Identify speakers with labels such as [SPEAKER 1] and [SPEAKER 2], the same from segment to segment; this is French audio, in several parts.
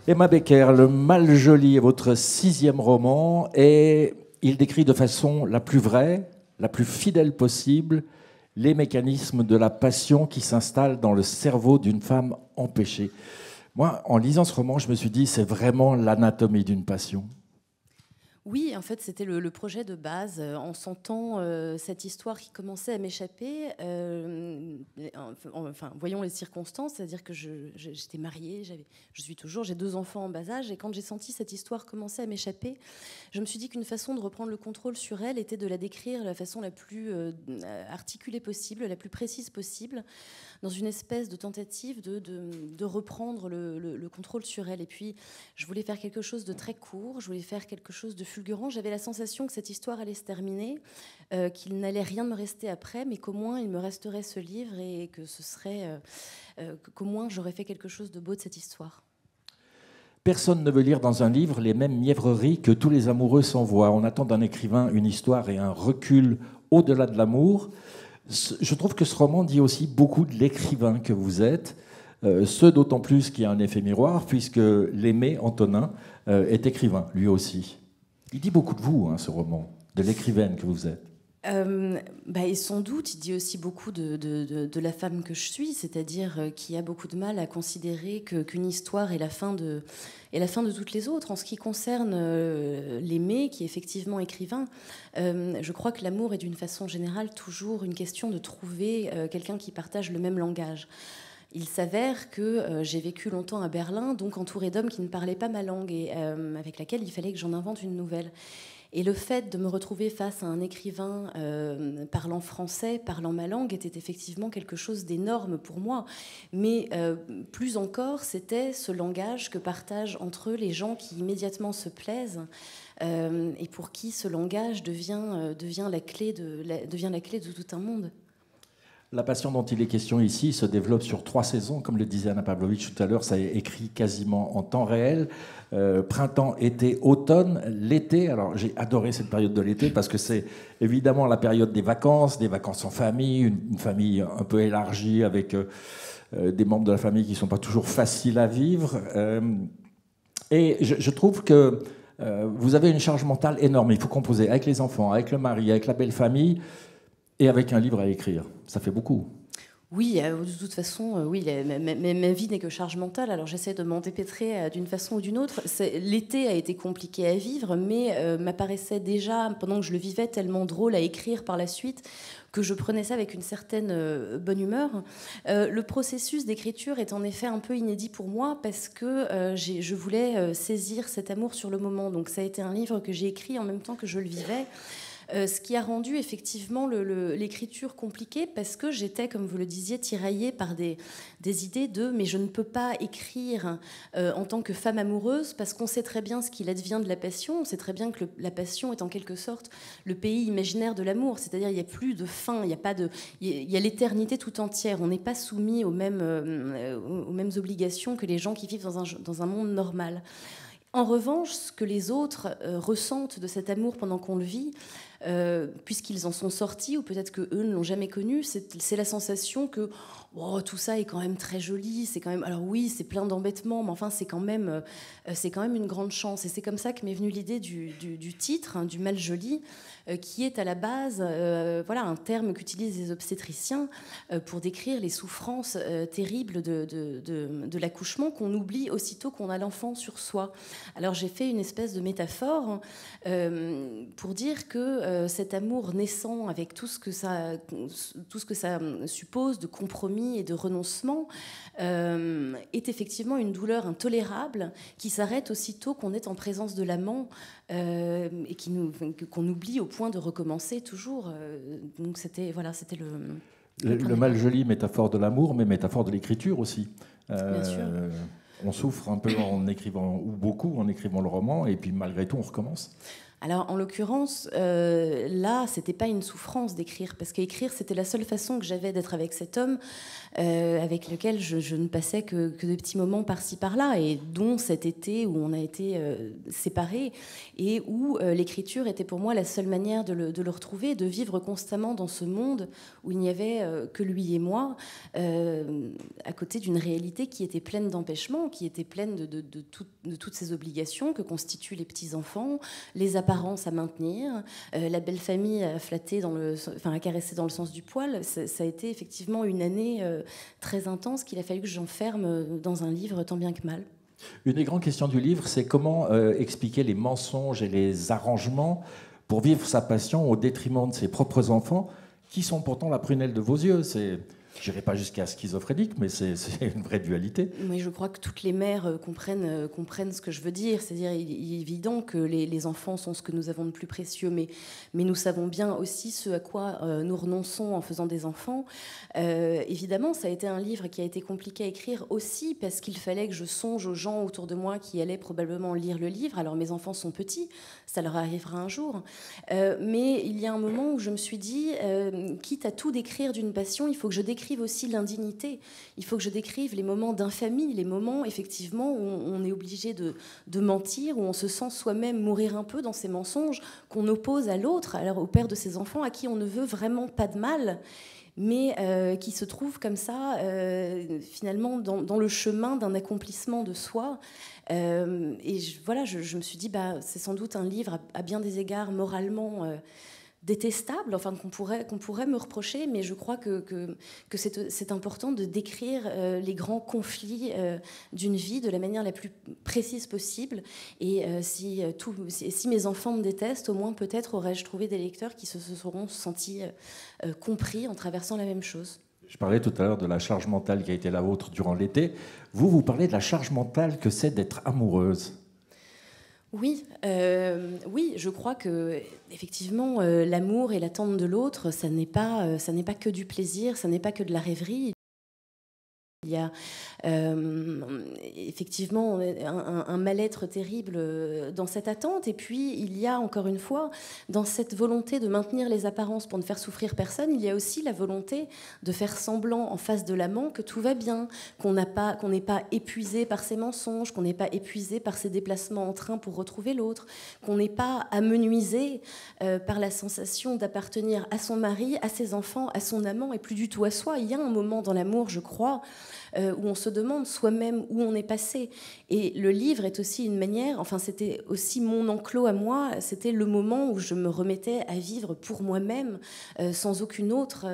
[SPEAKER 1] Emma Becker, Le Mal joli est votre 6e roman et il décrit de façon la plus vraie, la plus fidèle possible les mécanismes de la passion qui s'installent dans le cerveau d'une femme empêchée. Moi, en lisant ce roman, je me suis dit, c'est vraiment l'anatomie d'une passion.
[SPEAKER 2] Oui, en fait, c'était le projet de base. En sentant cette histoire qui commençait à m'échapper, enfin, voyons les circonstances, c'est-à-dire que j'étais mariée, je suis toujours, j'ai 2 enfants en bas âge, et quand j'ai senti cette histoire commencer à m'échapper, je me suis dit qu'une façon de reprendre le contrôle sur elle était de la décrire de la façon la plus articulée possible, la plus précise possible, dans une espèce de tentative de reprendre le contrôle sur elle. Et puis, je voulais faire quelque chose de très court, je voulais faire quelque chose de fulgurant. J'avais la sensation que cette histoire allait se terminer, qu'il n'allait rien me rester après, mais qu'au moins il me resterait ce livre et que ce serait, qu'au moins j'aurais fait quelque chose de beau de cette histoire.
[SPEAKER 1] Personne ne veut lire dans un livre les mêmes mièvreries que tous les amoureux s'envoient. On attend d'un écrivain une histoire et un recul au-delà de l'amour. Je trouve que ce roman dit aussi beaucoup de l'écrivain que vous êtes, ce d'autant plus qu'il y a un effet miroir, puisque l'aimé Antonin est écrivain, lui aussi. Il dit beaucoup de vous, hein, ce roman, de l'écrivaine que vous êtes.
[SPEAKER 2] Et sans doute, il dit aussi beaucoup de la femme que je suis, c'est-à-dire qui a beaucoup de mal à considérer qu'une histoire est la fin de toutes les autres. En ce qui concerne l'aimé, qui est effectivement écrivain, je crois que l'amour est d'une façon générale toujours une question de trouver quelqu'un qui partage le même langage. Il s'avère que j'ai vécu longtemps à Berlin, donc entourée d'hommes qui ne parlaient pas ma langue et avec laquelle il fallait que j'en invente une nouvelle. Et le fait de me retrouver face à un écrivain parlant français, parlant ma langue, était effectivement quelque chose d'énorme pour moi. Mais plus encore, c'était ce langage que partagent entre eux les gens qui immédiatement se plaisent et pour qui ce langage devient la clé de tout un monde.
[SPEAKER 1] La passion dont il est question ici se développe sur 3 saisons, comme le disait Anna Pavlovitch tout à l'heure, ça est écrit quasiment en temps réel. Printemps, été, automne, l'été. Alors j'ai adoré cette période de l'été parce que c'est évidemment la période des vacances en famille, une famille un peu élargie avec des membres de la famille qui ne sont pas toujours faciles à vivre. Et je trouve que vous avez une charge mentale énorme. Il faut composer avec les enfants, avec le mari, avec la belle famille. Et avec un livre à écrire, ça fait beaucoup.
[SPEAKER 2] Oui, de toute façon, oui, ma vie n'est que charge mentale, alors j'essaie de m'en dépêtrer d'une façon ou d'une autre. L'été a été compliqué à vivre, mais m'apparaissait déjà, pendant que je le vivais, tellement drôle à écrire par la suite, que je prenais ça avec une certaine bonne humeur. Le processus d'écriture est en effet un peu inédit pour moi, parce que je voulais saisir cet amour sur le moment. Donc ça a été un livre que j'ai écrit en même temps que je le vivais. Ce qui a rendu effectivement l'écriture compliquée, parce que j'étais, comme vous le disiez, tiraillée par des idées de « mais je ne peux pas écrire en tant que femme amoureuse », parce qu'on sait très bien ce qu'il advient de la passion, on sait très bien que la passion est en quelque sorte le pays imaginaire de l'amour, c'est-à-dire il n'y a plus de fin, il y a l'éternité tout entière, on n'est pas soumis aux mêmes obligations que les gens qui vivent dans un monde normal. En revanche, ce que les autres ressentent de cet amour pendant qu'on le vit, puisqu'ils en sont sortis, ou peut-être qu'eux ne l'ont jamais connu, c'est la sensation que tout ça est quand même très joli, c'est quand même, alors oui, c'est plein d'embêtements, mais enfin c'est quand même une grande chance. Et c'est comme ça que m'est venue l'idée du titre, hein, du mal joli, qui est à la base un terme qu'utilisent les obstétriciens pour décrire les souffrances terribles de l'accouchement, qu'on oublie aussitôt qu'on a l'enfant sur soi. Alors j'ai fait une espèce de métaphore pour dire que cet amour naissant, avec tout ce que ça suppose de compromis et de renoncement, est effectivement une douleur intolérable qui s'arrête aussitôt qu'on est en présence de l'amant et qu'on oublie au point de recommencer toujours. Donc c'était
[SPEAKER 1] le mal joli, métaphore de l'amour, mais métaphore de l'écriture aussi.
[SPEAKER 2] Bien sûr.
[SPEAKER 1] On souffre un peu en écrivant, ou beaucoup en écrivant le roman, et puis malgré tout on recommence.
[SPEAKER 2] Alors, en l'occurrence, là, c'était pas une souffrance d'écrire, parce qu'écrire, c'était la seule façon que j'avais d'être avec cet homme, avec lequel je ne passais que des petits moments par-ci par-là, et dont cet été où on a été séparés, et où l'écriture était pour moi la seule manière de le retrouver, de vivre constamment dans ce monde où il n'y avait que lui et moi, à côté d'une réalité qui était pleine d'empêchements, qui était pleine de toutes ces obligations que constituent les petits-enfants, les apparences à maintenir, la belle famille à flatter, à caresser dans le sens du poil. Ça a été effectivement une année très intense qu'il a fallu que j'enferme dans un livre tant bien que mal.
[SPEAKER 1] Une des grandes questions du livre, c'est comment expliquer les mensonges et les arrangements pour vivre sa passion au détriment de ses propres enfants, qui sont pourtant la prunelle de vos yeux. Je n'irai pas jusqu'à schizophrénique, mais c'est une vraie dualité.
[SPEAKER 2] Oui, je crois que toutes les mères comprennent ce que je veux dire. C'est-à-dire, il est évident que les enfants sont ce que nous avons de plus précieux, mais nous savons bien aussi ce à quoi nous renonçons en faisant des enfants. Évidemment, ça a été un livre qui a été compliqué à écrire aussi parce qu'il fallait que je songe aux gens autour de moi qui allaient probablement lire le livre. Alors, mes enfants sont petits, ça leur arrivera un jour. Mais il y a un moment où je me suis dit, quitte à tout décrire d'une passion, il faut que je décrive aussi l'indignité. Il faut que je décrive les moments d'infamie, les moments effectivement où on est obligé de mentir, où on se sent soi-même mourir un peu dans ses mensonges, qu'on oppose à l'autre, alors au père de ses enfants, à qui on ne veut vraiment pas de mal, mais qui se trouve comme ça, finalement, dans le chemin d'un accomplissement de soi. Et je me suis dit, c'est sans doute un livre à bien des égards moralement détestable, enfin qu'on pourrait me reprocher, mais je crois que c'est important de décrire les grands conflits d'une vie de la manière la plus précise possible. Et si mes enfants me détestent, au moins peut-être aurais-je trouvé des lecteurs qui se seront sentis compris en traversant la même chose.
[SPEAKER 1] Je parlais tout à l'heure de la charge mentale qui a été la vôtre durant l'été. Vous parlez de la charge mentale que c'est d'être amoureuse.
[SPEAKER 2] Oui, je crois que effectivement l'amour et l'attente de l'autre, ça n'est pas que du plaisir, ça n'est pas que de la rêverie. Il y a effectivement un mal-être terrible dans cette attente. Et puis, il y a, encore une fois, dans cette volonté de maintenir les apparences pour ne faire souffrir personne, il y a aussi la volonté de faire semblant en face de l'amant que tout va bien, qu'on n'est pas épuisé par ses mensonges, qu'on n'est pas épuisé par ses déplacements en train pour retrouver l'autre, qu'on n'est pas amenuisé par la sensation d'appartenir à son mari, à ses enfants, à son amant et plus du tout à soi. Il y a un moment dans l'amour, je crois, où on se demande soi-même où on est passé. Et le livre est aussi une manière, enfin c'était aussi mon enclos à moi, c'était le moment où je me remettais à vivre pour moi-même, sans aucune autre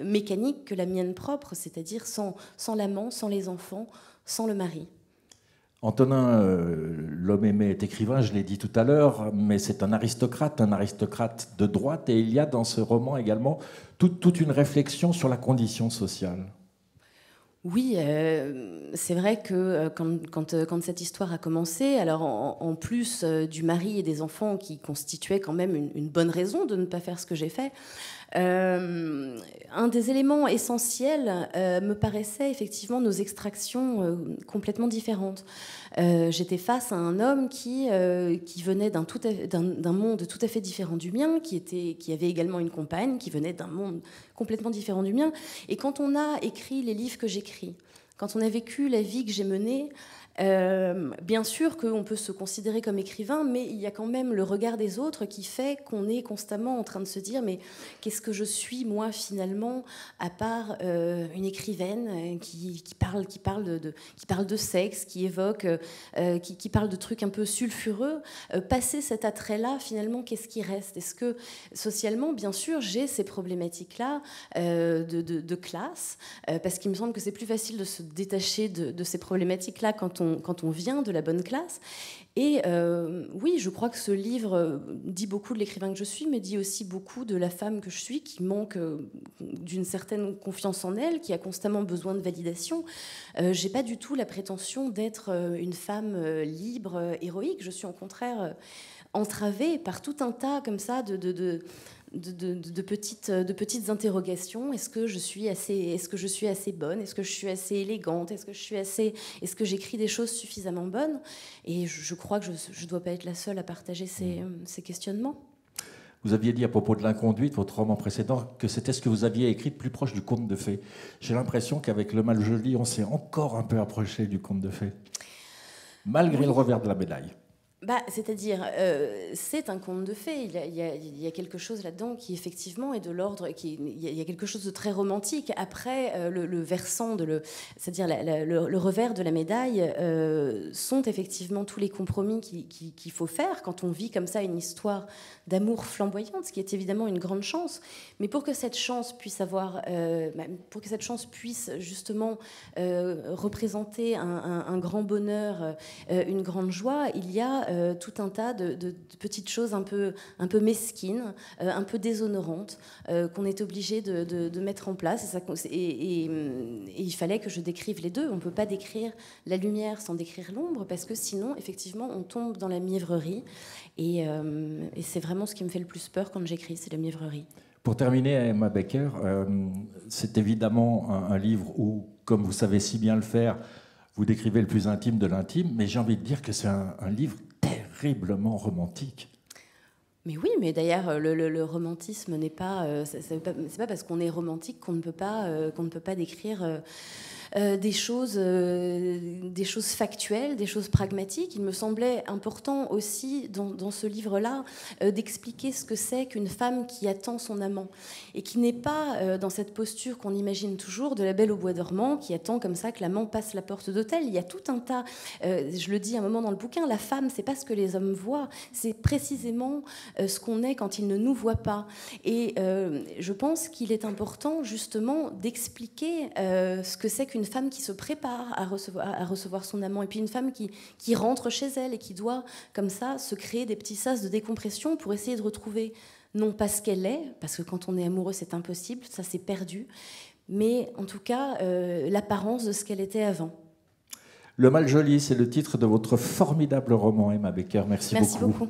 [SPEAKER 2] mécanique que la mienne propre, c'est-à-dire sans l'amant, sans les enfants, sans le mari.
[SPEAKER 1] Antonin, l'homme aimé est écrivain, je l'ai dit tout à l'heure, mais c'est un aristocrate de droite, et il y a dans ce roman également toute une réflexion sur la condition sociale.
[SPEAKER 2] Oui, c'est vrai que quand cette histoire a commencé, alors en plus du mari et des enfants qui constituaient quand même une bonne raison de ne pas faire ce que j'ai fait, un des éléments essentiels me paraissait effectivement nos extractions complètement différentes. J'étais face à un homme qui venait d'un monde tout à fait différent du mien, qui avait également une compagne, qui venait d'un monde complètement différent du mien. Et quand on a écrit les livres que j'écris, quand on a vécu la vie que j'ai menée, bien sûr qu'on peut se considérer comme écrivain, mais il y a quand même le regard des autres qui fait qu'on est constamment en train de se dire mais qu'est-ce que je suis moi finalement, à part une écrivaine qui parle de sexe, qui évoque, qui parle de trucs un peu sulfureux. Passer cet attrait-là, finalement, qu'est-ce qui reste? Est-ce que socialement, bien sûr, j'ai ces problématiques-là de classe, parce qu'il me semble que c'est plus facile de se détacher de ces problématiques-là quand on vient de la bonne classe. Et oui, je crois que ce livre dit beaucoup de l'écrivain que je suis, mais dit aussi beaucoup de la femme que je suis, qui manque d'une certaine confiance en elle, qui a constamment besoin de validation. J'ai pas du tout la prétention d'être une femme libre, héroïque. Je suis au contraire entravée par tout un tas comme ça petites interrogations. Est-ce que je suis assez bonne? Est-ce que je suis assez élégante? Est-ce que j'écris des choses suffisamment bonnes? Et je crois que je ne dois pas être la seule à partager ces questionnements.
[SPEAKER 1] Vous aviez dit à propos de l'inconduite, votre roman précédent, que c'était ce que vous aviez écrit de plus proche du conte de fées. J'ai l'impression qu'avec Le Mal joli, on s'est encore un peu approché du conte de fées, malgré le revers de la médaille.
[SPEAKER 2] C'est-à-dire, c'est un conte de fées. Il y a quelque chose là-dedans qui effectivement est de l'ordre, il y a quelque chose de très romantique. Après, le versant, c'est-à-dire le revers de la médaille, sont effectivement tous les compromis qu'il faut faire quand on vit comme ça une histoire d'amour flamboyante, ce qui est évidemment une grande chance. Mais pour que cette chance puisse justement représenter un grand bonheur, une grande joie, il y a tout un tas de petites choses un peu mesquines, un peu déshonorantes, qu'on est obligé de mettre en place. Et il fallait que je décrive les deux. On ne peut pas décrire la lumière sans décrire l'ombre, parce que sinon, effectivement, on tombe dans la mièvrerie. Et c'est vraiment ce qui me fait le plus peur quand j'écris, c'est la mièvrerie.
[SPEAKER 1] Pour terminer, Emma Becker, c'est évidemment un livre où, comme vous savez si bien le faire, vous décrivez le plus intime de l'intime, mais j'ai envie de dire que c'est un livre terriblement romantique.
[SPEAKER 2] Mais oui, mais d'ailleurs, le romantisme n'est pas... c'est pas parce qu'on est romantique qu'on ne peut pas décrire... des choses factuelles, des choses pragmatiques. Il me semblait important aussi dans ce livre-là d'expliquer ce que c'est qu'une femme qui attend son amant et qui n'est pas dans cette posture qu'on imagine toujours de la belle au bois dormant qui attend comme ça que l'amant passe la porte d'hôtel. Il y a tout un tas, je le dis un moment dans le bouquin, la femme, c'est pas ce que les hommes voient, c'est précisément ce qu'on est quand ils ne nous voient pas. Et je pense qu'il est important justement d'expliquer ce que c'est qu'une femme qui se prépare à recevoir son amant, et puis une femme qui rentre chez elle et qui doit, comme ça, se créer des petits sas de décompression pour essayer de retrouver, non pas ce qu'elle est, parce que quand on est amoureux, c'est impossible, ça c'est perdu, mais en tout cas, l'apparence de ce qu'elle était avant.
[SPEAKER 1] Le Mal joli, c'est le titre de votre formidable roman, Emma Becker. Merci beaucoup.
[SPEAKER 2] Merci beaucoup.